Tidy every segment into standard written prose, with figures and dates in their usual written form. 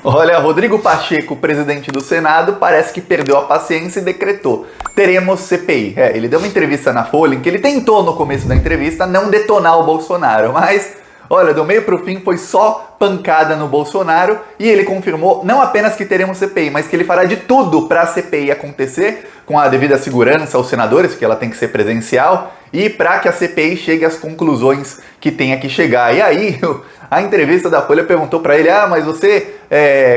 Olha, Rodrigo Pacheco, presidente do Senado, parece que perdeu a paciência e decretou: teremos CPI. Ele deu uma entrevista na Folha em que ele tentou, no começo da entrevista, não detonar o Bolsonaro, mas, olha, do meio pro fim foi só pancada no Bolsonaro e ele confirmou não apenas que teremos CPI, mas que ele fará de tudo para a CPI acontecer com a devida segurança aos senadores, que ela tem que ser presencial, e para que a CPI chegue às conclusões que tenha que chegar. E aí, a entrevista da Folha perguntou para ele: mas você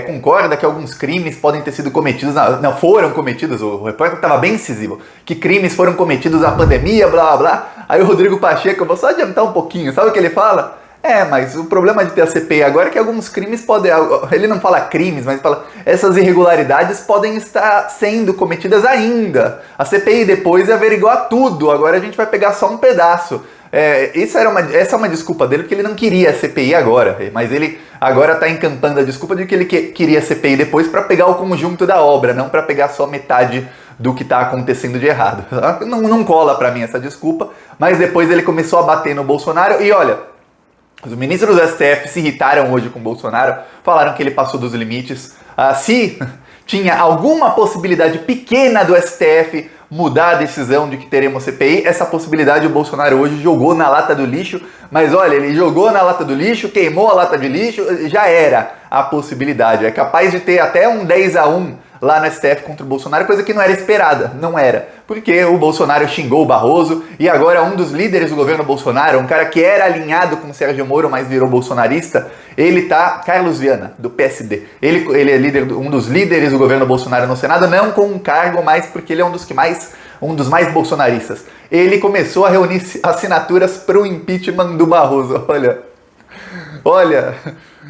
concorda que alguns crimes podem ter sido cometidos, não, foram cometidos, o repórter estava bem incisivo, que crimes foram cometidos na pandemia, blá blá blá. Aí o Rodrigo Pacheco, eu vou só adiantar um pouquinho, sabe o que ele fala? Mas o problema de ter a CPI agora é que alguns crimes podem... Ele não fala crimes, mas fala... Essas irregularidades podem estar sendo cometidas ainda. A CPI depois averiguar tudo. Agora a gente vai pegar só um pedaço. Essa é uma desculpa dele, porque ele não queria a CPI agora. Mas ele agora está encampando a desculpa de que ele queria a CPI depois para pegar o conjunto da obra, não para pegar só metade do que está acontecendo de errado. Não cola para mim essa desculpa. Mas depois ele começou a bater no Bolsonaro e olha... Os ministros do STF se irritaram hoje com o Bolsonaro, falaram que ele passou dos limites. Se tinha alguma possibilidade pequena do STF mudar a decisão de que teremos CPI, essa possibilidade o Bolsonaro hoje jogou na lata do lixo. Mas olha, ele jogou na lata do lixo, queimou a lata de lixo, já era a possibilidade. É capaz de ter até um 10-1 lá no STF contra o Bolsonaro, coisa que não era esperada, não era. Porque o Bolsonaro xingou o Barroso e agora um dos líderes do governo Bolsonaro, um cara que era alinhado com o Sérgio Moro, mas virou bolsonarista, ele tá... Carlos Viana, do PSD. Ele é um dos líderes do governo Bolsonaro no Senado, não com um cargo, mas porque ele é um dos mais bolsonaristas. Ele começou a reunir assinaturas para o impeachment do Barroso. Olha,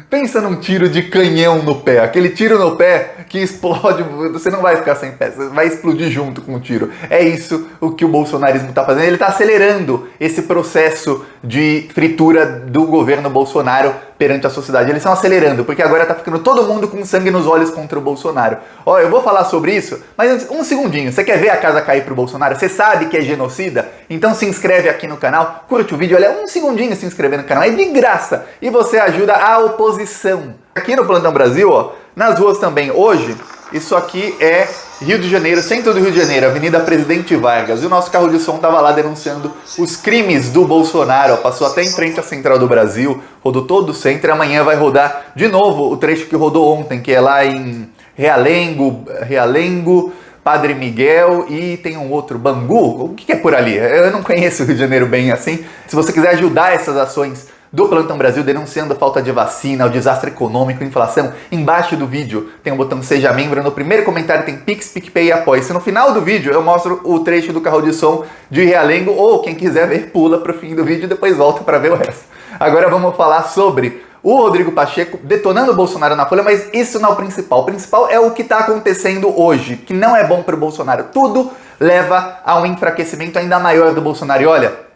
pensa num tiro de canhão no pé, aquele tiro no pé que explode, você não vai ficar sem pé, você vai explodir junto com o tiro. É isso o que o bolsonarismo está fazendo, ele está acelerando esse processo de fritura do governo Bolsonaro perante a sociedade. Eles estão acelerando, porque agora está ficando todo mundo com sangue nos olhos contra o Bolsonaro. Eu vou falar sobre isso, mas antes, um segundinho, você quer ver a casa cair pro Bolsonaro? Você sabe que é genocida? Então se inscreve aqui no canal, curte o vídeo, olha, um segundinho se inscrever no canal, é de graça, e você ajuda a oposição. Aqui no Plantão Brasil, nas ruas também, hoje, isso aqui é Rio de Janeiro, centro do Rio de Janeiro, Avenida Presidente Vargas, e o nosso carro de som estava lá denunciando os crimes do Bolsonaro, passou até em frente à Central do Brasil, rodou todo o centro, e amanhã vai rodar de novo o trecho que rodou ontem, que é lá em Realengo, Padre Miguel e tem um outro, Bangu, o que é por ali? Eu não conheço o Rio de Janeiro bem assim. Se você quiser ajudar essas ações do Plantão Brasil, denunciando a falta de vacina, o desastre econômico, inflação, embaixo do vídeo tem o botão Seja Membro, no primeiro comentário tem Pix, PicPay e Apoia-se. No final do vídeo eu mostro o trecho do carro de som de Realengo, ou quem quiser ver, pula pro fim do vídeo e depois volta para ver o resto. Agora vamos falar sobre o Rodrigo Pacheco detonando o Bolsonaro na Folha, mas isso não é o principal. O principal é o que está acontecendo hoje, que não é bom para o Bolsonaro. Tudo leva a um enfraquecimento ainda maior do Bolsonaro. E olha,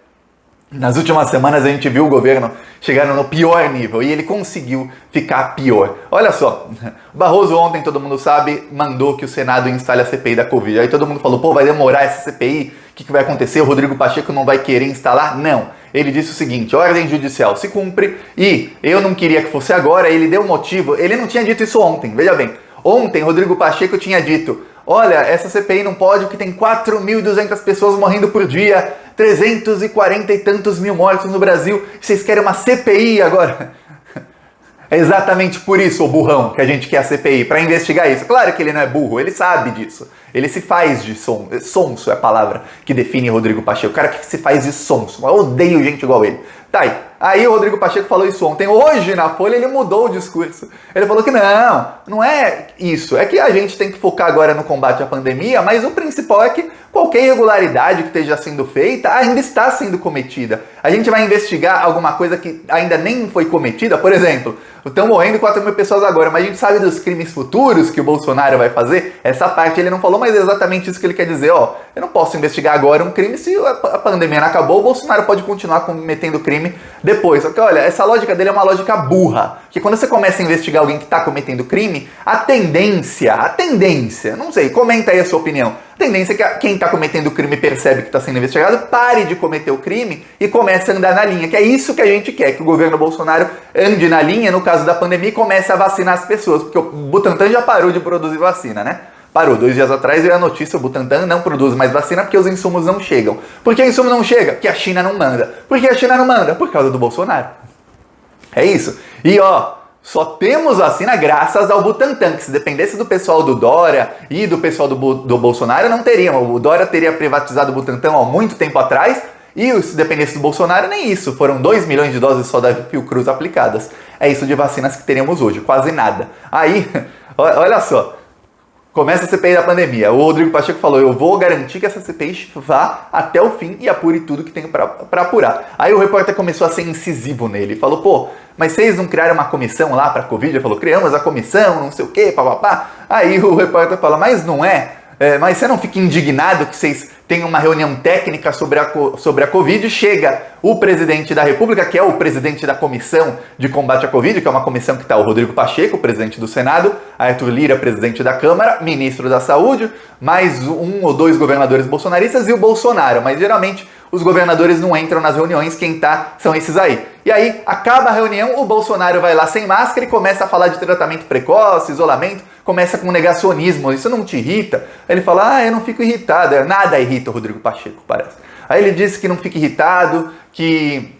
nas últimas semanas a gente viu o governo chegar no pior nível e ele conseguiu ficar pior. Olha só, o Barroso ontem, todo mundo sabe, mandou que o Senado instale a CPI da Covid. Aí todo mundo falou, vai demorar essa CPI, o que vai acontecer? O Rodrigo Pacheco não vai querer instalar? Não. Ele disse o seguinte: ordem judicial se cumpre e eu não queria que fosse agora. Ele deu um motivo, ele não tinha dito isso ontem, veja bem. Ontem, Rodrigo Pacheco tinha dito: olha, essa CPI não pode, porque tem 4.200 pessoas morrendo por dia, 340 e tantos mil mortos no Brasil, vocês querem uma CPI agora? É exatamente por isso, ô burrão, que a gente quer a CPI, para investigar isso. Claro que ele não é burro, ele sabe disso. Ele se faz de sonso é a palavra que define Rodrigo Pacheco. O cara que se faz de sonso. Eu odeio gente igual ele. Tá aí o Rodrigo Pacheco falou isso ontem. Hoje, na Folha, ele mudou o discurso. Ele falou que não é isso. É que a gente tem que focar agora no combate à pandemia, mas o principal é que qualquer irregularidade que esteja sendo feita ainda está sendo cometida. A gente vai investigar alguma coisa que ainda nem foi cometida. Por exemplo, estão morrendo 4.000 pessoas agora, mas a gente sabe dos crimes futuros que o Bolsonaro vai fazer. Essa parte ele não falou, mas é exatamente isso que ele quer dizer. Eu não posso investigar agora um crime se a pandemia não acabou. O Bolsonaro pode continuar cometendo crime crime depois. Só que, olha, essa lógica dele é uma lógica burra. Que quando você começa a investigar alguém que está cometendo crime, a tendência, não sei, comenta aí a sua opinião. A tendência é que quem está cometendo o crime percebe que está sendo investigado, pare de cometer o crime e comece a andar na linha. Que é isso que a gente quer, que o governo Bolsonaro ande na linha, no caso da pandemia, e comece a vacinar as pessoas. Porque o Butantan já parou de produzir vacina, né? Parou. 2 dias atrás veio a notícia, o Butantan não produz mais vacina porque os insumos não chegam. Por que o insumo não chega? Porque a China não manda. Por que a China não manda? Por causa do Bolsonaro. É isso. E só temos vacina graças ao Butantan, que se dependesse do pessoal do Dória e do pessoal do Bolsonaro, não teriam. O Dória teria privatizado o Butantan há muito tempo atrás, e se dependesse do Bolsonaro, nem isso. Foram 2 milhões de doses só da Fiocruz aplicadas. É isso de vacinas que teríamos hoje, quase nada. Aí, olha só. Começa a CPI da pandemia. O Rodrigo Pacheco falou, eu vou garantir que essa CPI vá até o fim e apure tudo que tem pra apurar. Aí o repórter começou a ser incisivo nele. Falou, pô, mas vocês não criaram uma comissão lá pra Covid? Ele falou, criamos a comissão, não sei o quê, papapá. Aí o repórter fala, mas não é? Mas você não fica indignado que vocês têm uma reunião técnica sobre a Covid? Chega o presidente da República, que é o presidente da Comissão de Combate à Covid, que é uma comissão que está o Rodrigo Pacheco, presidente do Senado, Arthur Lira, presidente da Câmara, ministro da Saúde, mais 1 ou 2 governadores bolsonaristas e o Bolsonaro. Mas geralmente os governadores não entram nas reuniões, quem tá são esses aí. E aí, acaba a reunião, o Bolsonaro vai lá sem máscara e começa a falar de tratamento precoce, isolamento, começa com negacionismo. Isso não te irrita? Aí ele fala, eu não fico irritado. Nada irrita o Rodrigo Pacheco, parece. Aí ele disse que não fica irritado, que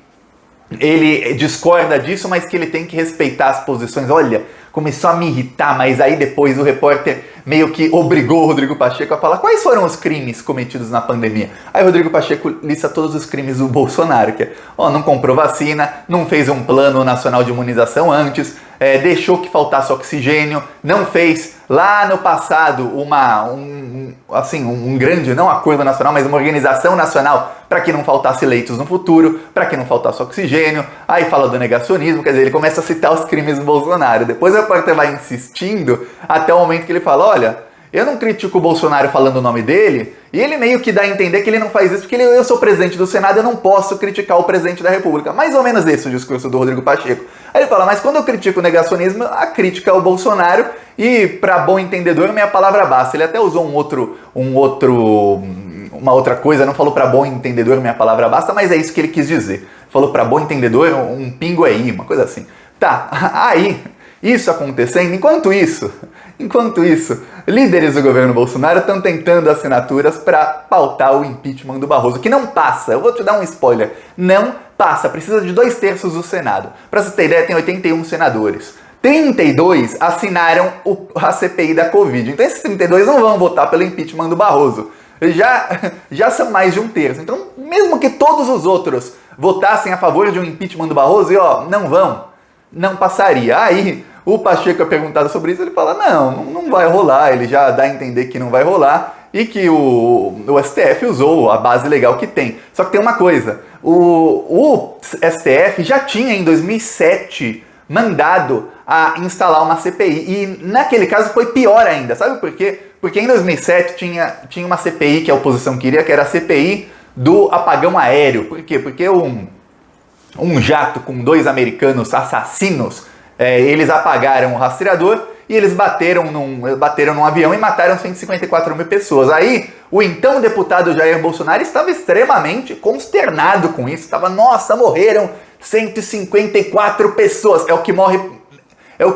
ele discorda disso, mas que ele tem que respeitar as posições. Olha, começou a me irritar, mas aí depois o repórter meio que obrigou o Rodrigo Pacheco a falar quais foram os crimes cometidos na pandemia. Aí o Rodrigo Pacheco lista todos os crimes do Bolsonaro, que é, não comprou vacina, não fez um plano nacional de imunização antes, deixou que faltasse oxigênio, não fez lá no passado um grande, não acordo nacional, mas uma organização nacional para que não faltasse leitos no futuro, para que não faltasse oxigênio. Aí fala do negacionismo, quer dizer, ele começa a citar os crimes do Bolsonaro. Depois o repórter vai insistindo até o momento que ele fala, olha, eu não critico o Bolsonaro falando o nome dele, e ele meio que dá a entender que ele não faz isso porque eu sou presidente do Senado, eu não posso criticar o presidente da República. Mais ou menos esse o discurso do Rodrigo Pacheco. Aí ele fala, mas quando eu critico o negacionismo, a crítica é o Bolsonaro, e para bom entendedor, minha palavra basta. Ele até usou uma outra coisa, não falou para bom entendedor, minha palavra basta, mas é isso que ele quis dizer. Falou para bom entendedor, um pingo é i, uma coisa assim. Tá, aí, isso acontecendo, enquanto isso, líderes do governo Bolsonaro estão tentando assinaturas para pautar o impeachment do Barroso, que não passa. Eu vou te dar um spoiler. Não passa. Precisa de 2/3 do Senado. Para você ter ideia, tem 81 senadores. 32 assinaram a CPI da Covid. Então esses 32 não vão votar pelo impeachment do Barroso. Já são mais de 1/3. Então, mesmo que todos os outros votassem a favor de um impeachment do Barroso, não passaria. Aí o Pacheco é perguntado sobre isso, ele fala, não vai rolar, ele já dá a entender que não vai rolar e que o STF usou a base legal que tem. Só que tem uma coisa, o STF já tinha em 2007 mandado a instalar uma CPI e naquele caso foi pior ainda, sabe por quê? Porque em 2007 tinha uma CPI que a oposição queria, que era a CPI do apagão aéreo. Por quê? Porque um jato com 2 americanos assassinos, eles apagaram o rastreador e eles bateram num avião e mataram 154 mil pessoas. Aí o então deputado Jair Bolsonaro estava extremamente consternado com isso. Estava, nossa, morreram 154 pessoas. É o que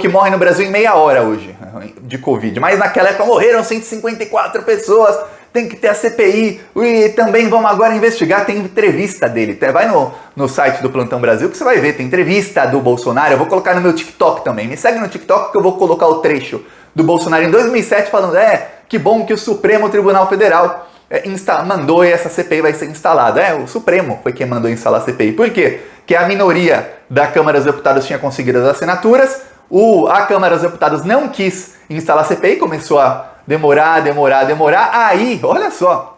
morre no Brasil em meia hora hoje, de Covid. Mas naquela época morreram 154 pessoas. Tem que ter a CPI e também vamos agora investigar, tem entrevista dele. Vai no site do Plantão Brasil que você vai ver, tem entrevista do Bolsonaro. Eu vou colocar no meu TikTok também. Me segue no TikTok que eu vou colocar o trecho do Bolsonaro em 2007 falando, que bom que o Supremo Tribunal Federal mandou e essa CPI vai ser instalada. O Supremo foi quem mandou instalar a CPI. Por quê? Porque a minoria da Câmara dos Deputados tinha conseguido as assinaturas, a Câmara dos Deputados não quis instalar a CPI, começou a demorar. Aí, olha só,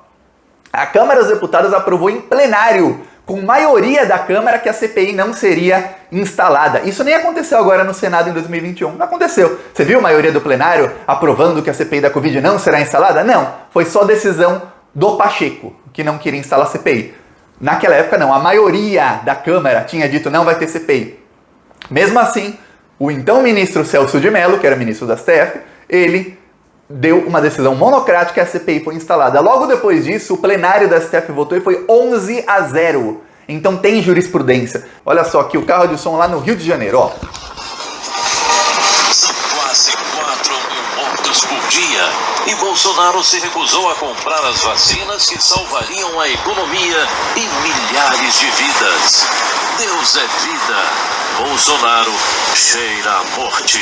a Câmara dos Deputados aprovou em plenário, com maioria da Câmara, que a CPI não seria instalada. Isso nem aconteceu agora no Senado em 2021. Não aconteceu. Você viu a maioria do plenário aprovando que a CPI da Covid não será instalada? Não. Foi só decisão do Pacheco, que não queria instalar a CPI. Naquela época não, a maioria da Câmara tinha dito não vai ter CPI. Mesmo assim, o então ministro Celso de Mello, que era ministro da STF, ele deu uma decisão monocrática e a CPI foi instalada. Logo depois disso, o plenário da STF votou e foi 11-0. Então tem jurisprudência. Olha só aqui o carro de som lá no Rio de Janeiro, ó. São quase 4 mil mortos por dia. E Bolsonaro se recusou a comprar as vacinas que salvariam a economia e milhares de vidas. Deus é vida. Bolsonaro cheira a morte.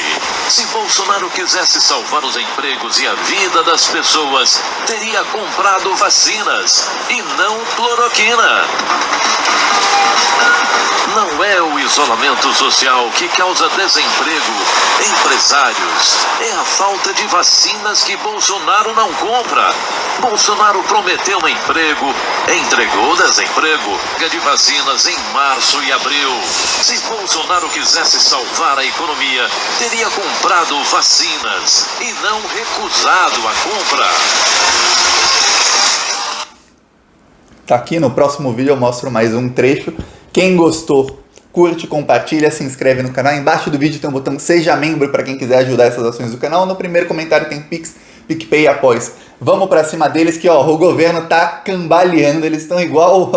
Se Bolsonaro quisesse salvar os empregos e a vida das pessoas, teria comprado vacinas e não cloroquina. Não é o isolamento social que causa desemprego, empresários. É a falta de vacinas que Bolsonaro não compra. Bolsonaro prometeu um emprego, entregou desemprego de vacinas em março e abril. Se Bolsonaro quisesse salvar a economia, teria comprado vacinas e não recusado a compra. Tá aqui, no próximo vídeo eu mostro mais um trecho. Quem gostou, curte, compartilha, se inscreve no canal. Embaixo do vídeo tem um botão Seja Membro para quem quiser ajudar essas ações do canal. No primeiro comentário tem Pix, PicPay e Apoies. Vamos pra cima deles que, ó, o governo tá cambaleando. Eles estão igual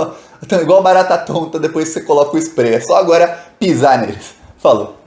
barata tonta depois que você coloca o spray. É só agora pisar neles. Falou!